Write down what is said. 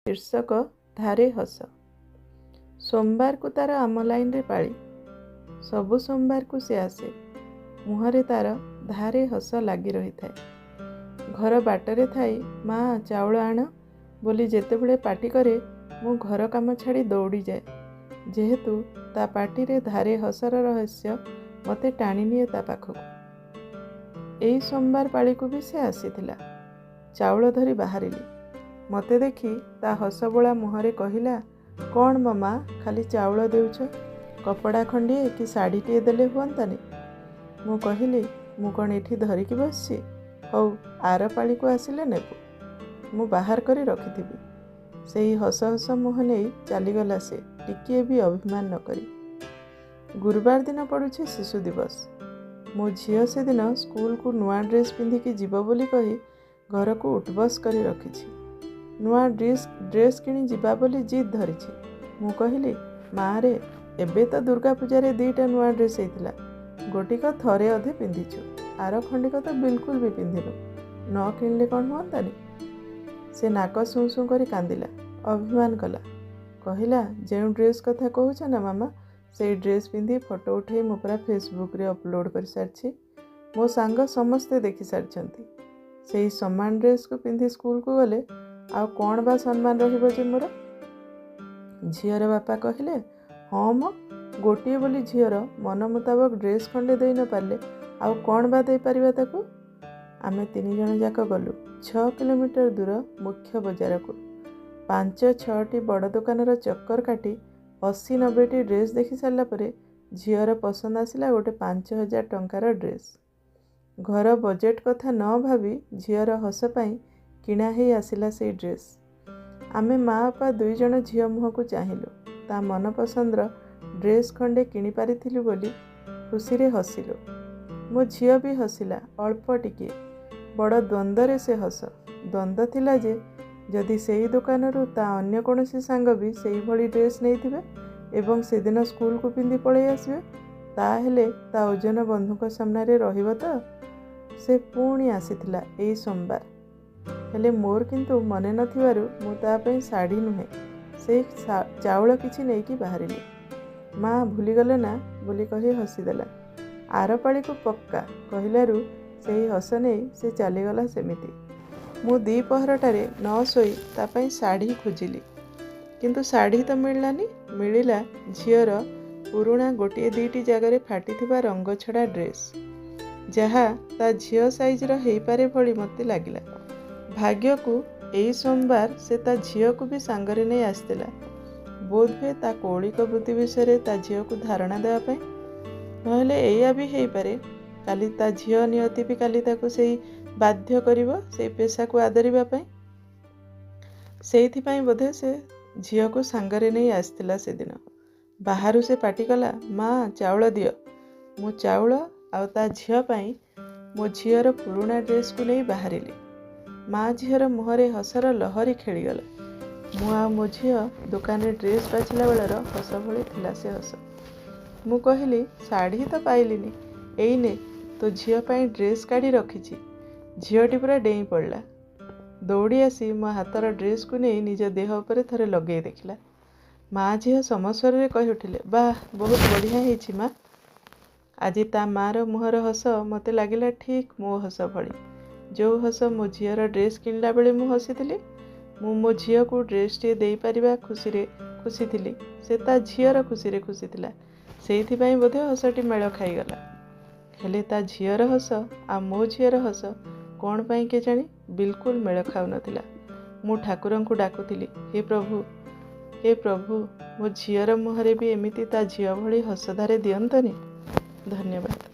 शीर्षक धारे हस। सोमवार को तार आम लाइन रे पाली। सबु सोमवार को से आसे। मुहरे तार धारे हस लगी रही थाए। घर बाटरे थाई माँ चाउल आण बोली जेतेबेले पाटी करे मु घर काम छाड़ी दौड़ी जाए। जेहेतु ता पाटी रे धारे हसर रहस्य मते टाणी निए ता पाखकु। एई सोमवार पाली को भी से आसीथिला। चाउल धरी बाहरिली। मते देखी ता हसबोला मुहरे कहिला, कौन ममा खाली चाउल देउछ, कपड़ा खंडिए कि शाढ़ीटे देले हुअंतानी। मु कहिली, मु कौन एठी धरिकी बसछि, हौ आर पाली को आसिले नेबु। मु बाहर करी रखिथिबि। सेही हस हस मुह नेई चलीगला से, टिकिए भी अभिमान न करी। गुरुवार दिन पड़ुछि शिशु दिवस। मो झियो से दिन स्कूल को नुआ ड्रेस पिंधिकी जीव बोली कही घर को उठबस करी रखिछि। नुआ ड्रेस किणी जीवा बोली जिद धरिछि। मु कहिली, माँ रे एबे तो दुर्गा पूजा रे 2टा नुआ ड्रेस हेतिला। गोटिक थरे अधे पिंधिछु, आर खंडिक तो बिल्कुल भी पिंधिनु। न किणले कौन हुअंतानी। से नाक सुं सुं करी कांदिला, अभिमान कला। कहिला, जेउ ड्रेस कथा कहूछ ना मामा, से ड्रेस पिंधि फोटो उठे मु पूरा फेसबुक रे अपलोड कर सारछि। मो सांग समस्ते देखि सारछंती। सेही समान ड्रेस को पिंधि स्कूल को गले आउ कौन बा सम्मान रहिबो जे मोर। झियर बापा कहिले, हाँ म गोटिए बोली झियर मन मुताबक ड्रेस खंडे दे न पारले आउ कौन बा दे पारिबा ताकू। आमे 3 जण जाक गलु 6 किलोमीटर दूर मुख्य बजार को। 5-6टी बड़ दुकानर चक्कर काटी 80-90टी ड्रेस देखि सारला परे झियर पसंद आसिला गोटे 5000 टंकार ड्रेस। घर बजेट कथा न भावी झियर हस पाई किणा ही आसिला से ड्रेस। आमे माँ बापा 2 जण झियो मुह को चाहिलु। ता मन पसंदर ड्रेस खंडे किणी पारिथिलु बोली खुशी रे हसिलु। मो झियो भी हसिला, अल्प टिके। बड़ द्वंद्वरे से हस। द्वंद्व थिला जे जदि सेही दुकानरू ता अन्य कोनोसी सांग भी सेही भली ड्रेस नेइथिबे एवं से दिन स्कूल को पिंधि पळै आसिबे, ताहेले ता ओजन बंधुक सामने रे रहिबो त। से पुणी आसीथिला एई सोमवार। हेले मोर किंतु मने नथिबारु मु ता पई साड़ी नुहे से चाउल किछि नेकी बाहरिली। माँ भूलीगले ना बोली कही हसीदेला। आर पाली को पक्का कहिलारु सेही हस नेई से चलीगला सेमिति। मु 2 पहरटारे न सोई ता पई साड़ी खोजिली, किंतु साड़ी तो मिललानी। मिलिला झियर पुरुणा गोटिए 2टी जगार फाटिथिबा रंग छड़ा ड्रेस, जहा ता झियो साइज रो हेई पारे भली मते लागिला। भाग्य को एई सोमवार से ता झियो को भी सांगरे नहीं आसतिला। बोध हुए ता कौलिक वृत्ति विषय ता झियो को धारणा देवा पाई। नहेले एया भी हेई पारे काली ता झियो नियति भी काली ताको सेई बाध्य करिवो सेई पेशा को आदरिबा पाई। सेइथि पाई बोधे से झियो को सांगरे नहीं आसतिला से दिन। बाहरु से पाटी कला, माँ चाउल दियो। मु चाउल आउ ता झियो पाई मो झियर पुरुणा ड्रेस को नहीं बाहरिली। माँ झियर मुहरे हसर लहरी खेलीगला। मु आ मो झियो दुकान रे ड्रेस बाछिला बेलर हस भली थिला से हस। मु कहिली, साड़ी तो पाइलिनी, एई ने तो झियो पाई ड्रेस काढ़ी रखिछि। झियोटी पूरा डेई पड़ला। दौड़ी आसी मो हाथर ड्रेस को नहीं निज देह उपरे थरे लगे देखिला। माँ झियो समस्वर रे कहि उठिले, वाह बहुत बढ़िया हेछि माँ। आज ता मार मुहर हस मते लागिला ठीक मो हस भली। जो हस मो झियर ड्रेस किणला बेले मु हसीथिली। मु मो झियो को ड्रेस टे देई पारिबा खुशी रे खुशी थिली। से ता झियर खुशी रे खुशी थिला। सेइथि पई बोधे हसटी मेळ खाइगला। हेले ता झियर हस आ मो झियर हस कौन पाई के जानी बिल्कुल मेळ खाउ नथिला। मु ठाकुरंकु डाकुथिली, हे प्रभु मो झियर मुहरे भी एमिति ता झियो भली हसधारे दियंतनी। धन्यवाद।